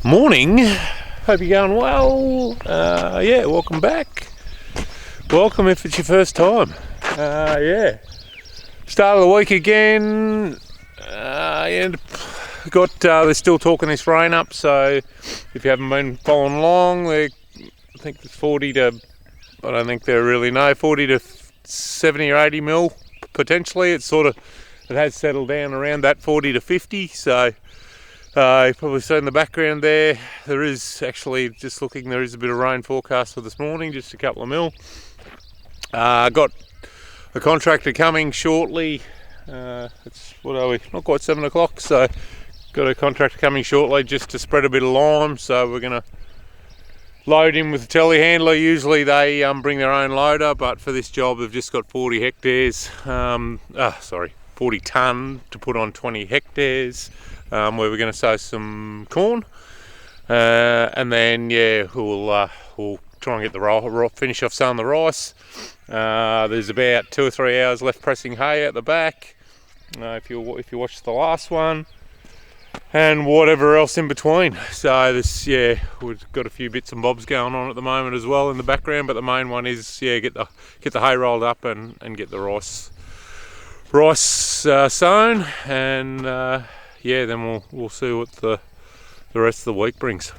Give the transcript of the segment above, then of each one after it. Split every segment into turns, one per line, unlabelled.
Morning, hope you're going well. Yeah, welcome back. Welcome if it's your first time. Yeah, start of the week again. Yeah, they're still talking this rain up, so if you haven't been following along, I think it's 40 to, I don't think they really know, 40 to 70 or 80 mil potentially. It has settled down around that 40 to 50, so you've probably seen in the background there is actually, just looking, there is a bit of rain forecast for this morning, just a couple of mil. Got a contractor coming shortly. It's, what are we, not quite 7 o'clock, so got a contractor coming shortly just to spread a bit of lime. So we're going to load him with a telehandler. Usually they bring their own loader, but for this job they've just got 40 hectares, 40 tonne to put on 20 hectares. Where we're going to sow some corn, and then we'll try and get the finish off sowing the rice. There's about 2 or 3 hours left pressing hay at the back, if you watched the last one, and whatever else in between. So we've got a few bits and bobs going on at the moment as well in the background, but the main one is get the hay rolled up and get the rice sown, and then we'll see what the rest of the week brings.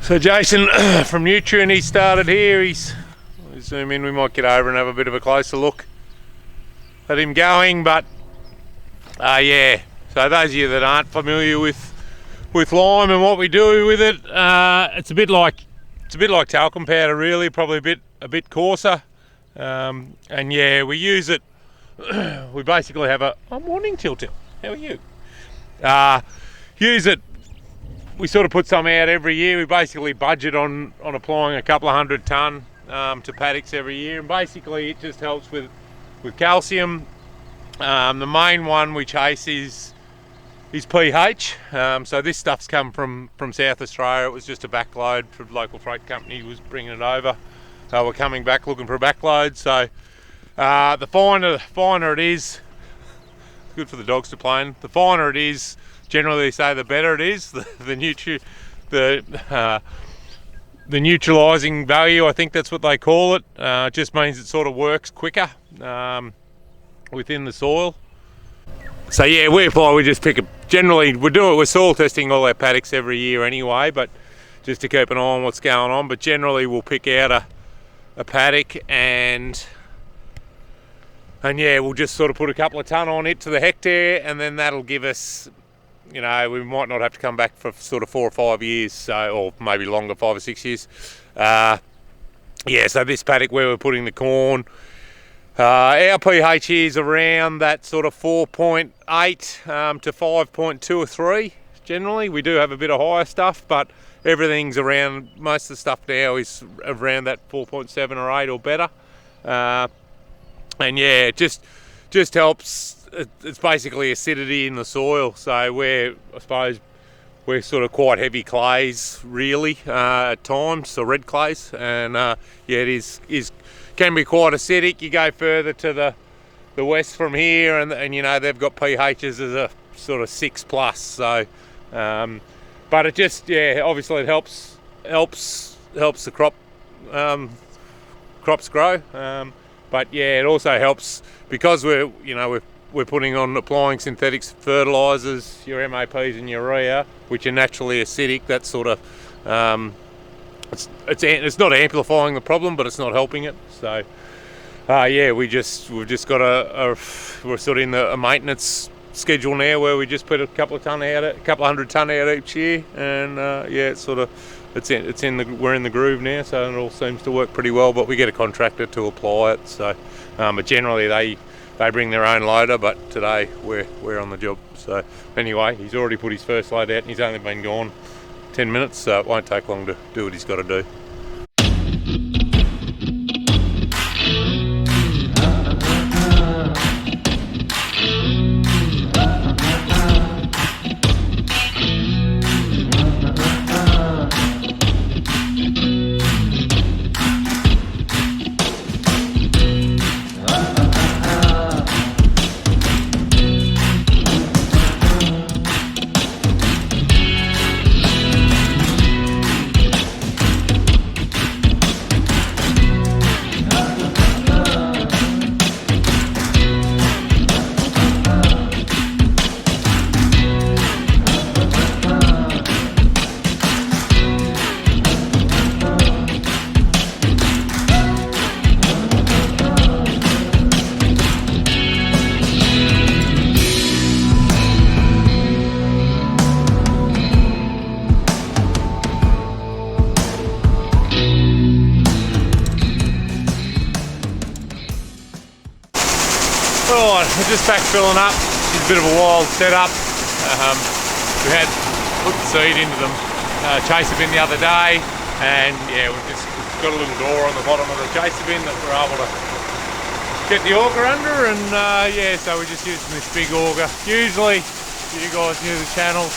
So Jason from Nutrient, he started here. I'll zoom in, we might get over and have a bit of a closer look at him going, but so those of you that aren't familiar with lime and what we do with it, it's a bit like talcum powder really, probably a bit coarser, and we use it. We basically have I'm morning Tiltil, how are you? Use it, we sort of put some out every year. We basically budget on applying a couple of 100 tonne to paddocks every year, and basically it just helps with calcium. The main one we chase is pH. So this stuff's come from South Australia. It was just a backload from the local freight company was bringing it over. We're coming back looking for a backload, so the finer it is, good for the dogs to play in. The finer it is, generally they say the better it is. The neutralising value, I think that's what they call it. It just means it sort of works quicker within the soil. So yeah, we just pick generally we're soil testing all our paddocks every year anyway, but just to keep an eye on what's going on. But generally we'll pick out a paddock and we'll just sort of put a couple of tonne on it to the hectare, and then that'll give us, we might not have to come back for sort of 4 or 5 years, or maybe longer, 5 or 6 years. So this paddock where we're putting the corn, our pH is around that sort of 4.8 to 5.2 or 3. Generally, we do have a bit of higher stuff, but everything's around, most of the stuff now is around that 4.7 or 8 or better. It just helps. It's basically acidity in the soil. So we're sort of quite heavy clays really at times, so red clays, and it can be quite acidic. You go further to the west from here, and they've got pHs as a sort of 6+. So, but it just obviously it helps the crops grow. But it also helps because we're applying synthetic fertilisers, your MAPs and urea, which are naturally acidic. That's sort of it's not amplifying the problem, but it's not helping it. So we've just got we're sort of in a maintenance schedule now where we just put a couple of 100 tonne out each year, and we're in the groove now, so it all seems to work pretty well. But we get a contractor to apply it, so but generally they bring their own loader, but today we're on the job. So anyway, he's already put his first load out and he's only been gone 10 minutes, so it won't take long to do what he's got to do. we're just backfilling up. It's a bit of a wild setup. We had put the seed into them, chaser bin the other day, and yeah, we've just got a little door on the bottom of the chaser bin that we're able to get the auger under, and yeah, so we're just using this big auger. Usually, you guys new to the channel,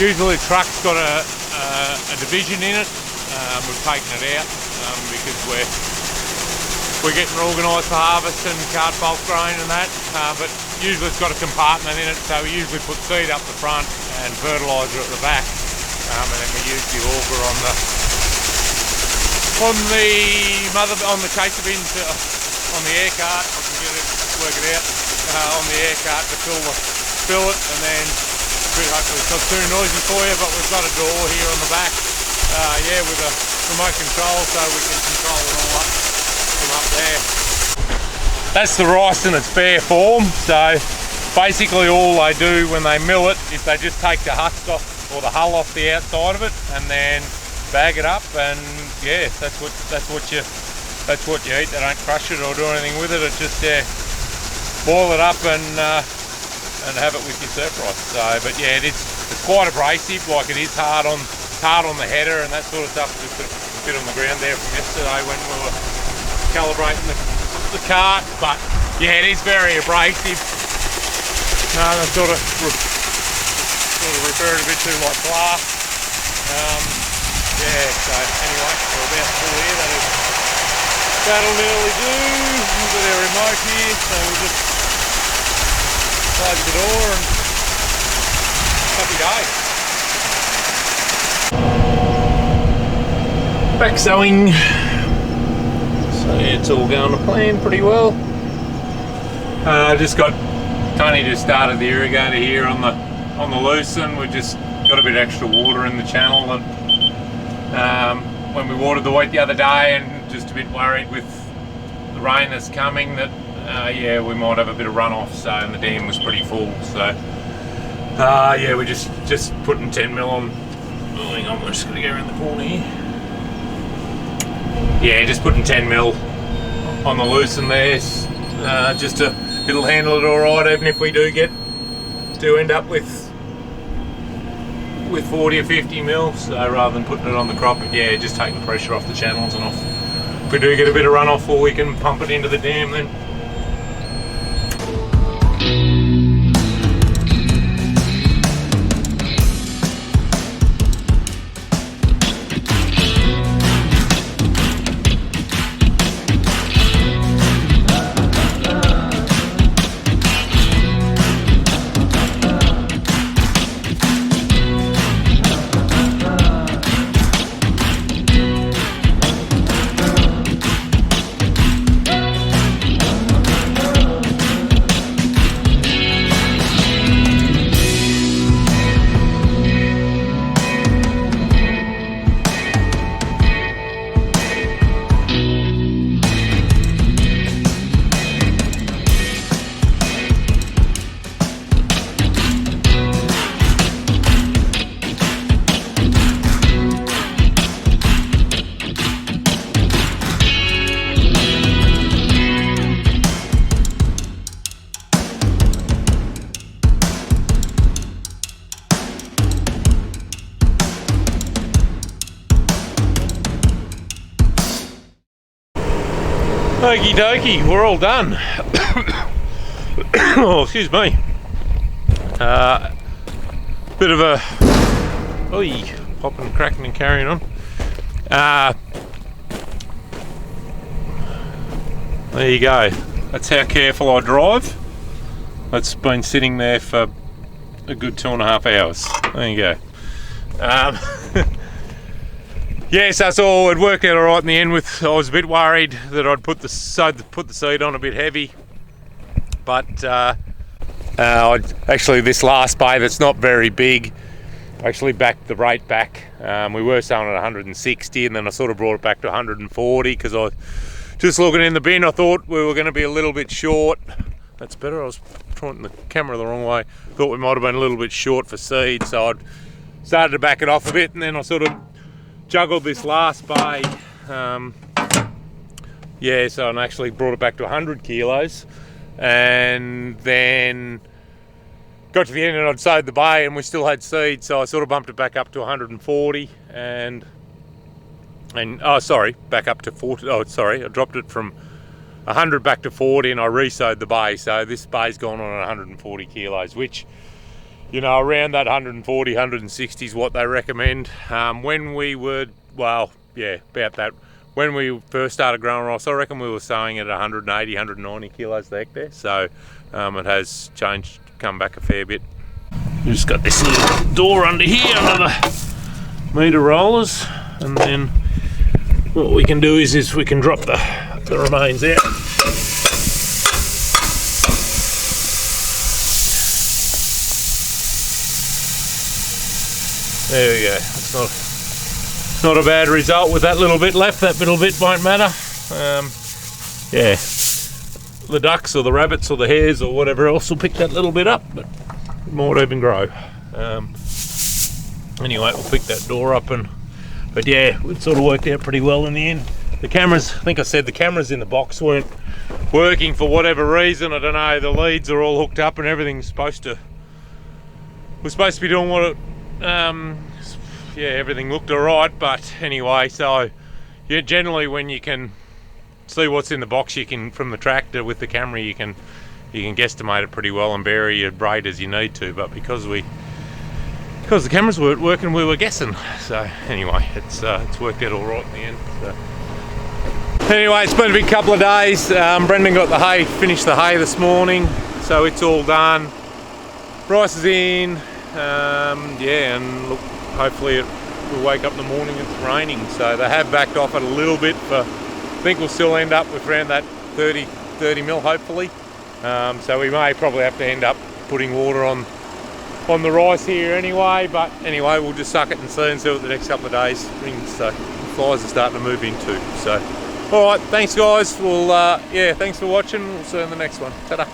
usually the truck's got a division in it. We've taken it out because we're getting organised for harvest and cart bulk grain and that, but usually it's got a compartment in it, so we usually put seed up the front and fertiliser at the back, and then we use the auger on the chaser bin on the air cart. I can work it out on the air cart to fill it, and then hopefully it's not too noisy for you, but we've got a door here on the back, yeah, with a remote control, so we can control it all up from up there. That's the rice in its bare form. So basically all they do when they mill it is they just take the husk off, or the hull off the outside of it, and then bag it up, and yeah, that's what you eat. They don't crush it or do anything with it. It's just boil it up and have it with your surf rice. So, but yeah, it's quite abrasive. Like, it is hard on the header and that sort of stuff. Just a bit on the ground there from yesterday when we were calibrating the cart. But yeah, it is very abrasive. They sort of refer it a bit to like glass. Yeah. So anyway, we're about full here. That'll nearly do. We've got our remote here, so we'll just close the door and happy days. Back sowing. So yeah, it's all going to plan pretty well. Tony just started the irrigator here on the loosen. We just got a bit extra water in the channel, and when we watered the wheat the other day, and just a bit worried with the rain that's coming that yeah, we might have a bit of runoff, so, and the dam was pretty full, so yeah, we're just putting 10 mil on. Oh, hang on, we're just going to go around the corner here. Yeah, just putting 10 mil on the loosen there, just it'll handle it all right, even if we do end up with 40 or 50 mil, so rather than putting it on the crop, but yeah, just taking the pressure off the channels and off. If we do get a bit of runoff, or we can pump it into the dam then. Okie dokie, we're all done. Oh, excuse me. Bit of a popping, cracking and carrying on. There you go. That's how careful I drive. It's been sitting there for a good 2.5 hours. There you go. Yes, that's all. It worked out all right in the end. I was a bit worried that I'd put the seed on a bit heavy, but actually this last bay that's not very big, actually backed the rate back. We were selling at 160, and then I sort of brought it back to 140 because I was just looking in the bin. I thought we were going to be a little bit short. That's better. I was pointing the camera the wrong way. Thought we might have been a little bit short for seed, so I'd started to back it off a bit, and then I sort of juggled this last bay, yeah, so I actually brought it back to 100 kilos, and then got to the end and I'd sowed the bay and we still had seed, so I sort of bumped it back up to 140 and oh sorry, back up to 40. Oh sorry, I dropped it from 100 back to 40 and I re-sowed the bay, so this bay's gone on at 140 kilos, which, you know, around that 140, 160 is what they recommend. When we were, well, yeah, about that. When we first started growing rice, I reckon we were sowing at 180, 190 kilos a hectare. So it has changed, come back a fair bit. We've just got this little door under here, under the meter rollers, and then what we can do is we can drop the remains out. There we go. It's not a bad result with that little bit left. That little bit won't matter. Yeah, the ducks or the rabbits or the hares or whatever else will pick that little bit up, but it might even grow. Anyway, we'll pick that door up, but yeah, it sort of worked out pretty well in the end. The cameras, I think I said the cameras in the box weren't working for whatever reason. I don't know. The leads are all hooked up and everything's supposed to be doing what it. Yeah, everything looked alright, but anyway, so yeah, generally when you can see what's in the box, you can, from the tractor with the camera, you can guesstimate it pretty well and vary your braid as you need to. But because the cameras weren't working, we were guessing. So anyway, it's worked out all right in the end. So anyway, it's been a big couple of days. Brendan got the hay, finished the hay this morning, so it's all done. Rice is in. Yeah, and look, hopefully we'll wake up in the morning and it's raining. So they have backed off it a little bit, but I think we'll still end up with around that 30 mil hopefully. So we may probably have to end up putting water on the rice here anyway, but anyway, we'll just suck it and see what the next couple of days brings. So the flies are starting to move in too. So alright, thanks guys. Well, yeah, thanks for watching. We'll see you in the next one. Ta-da.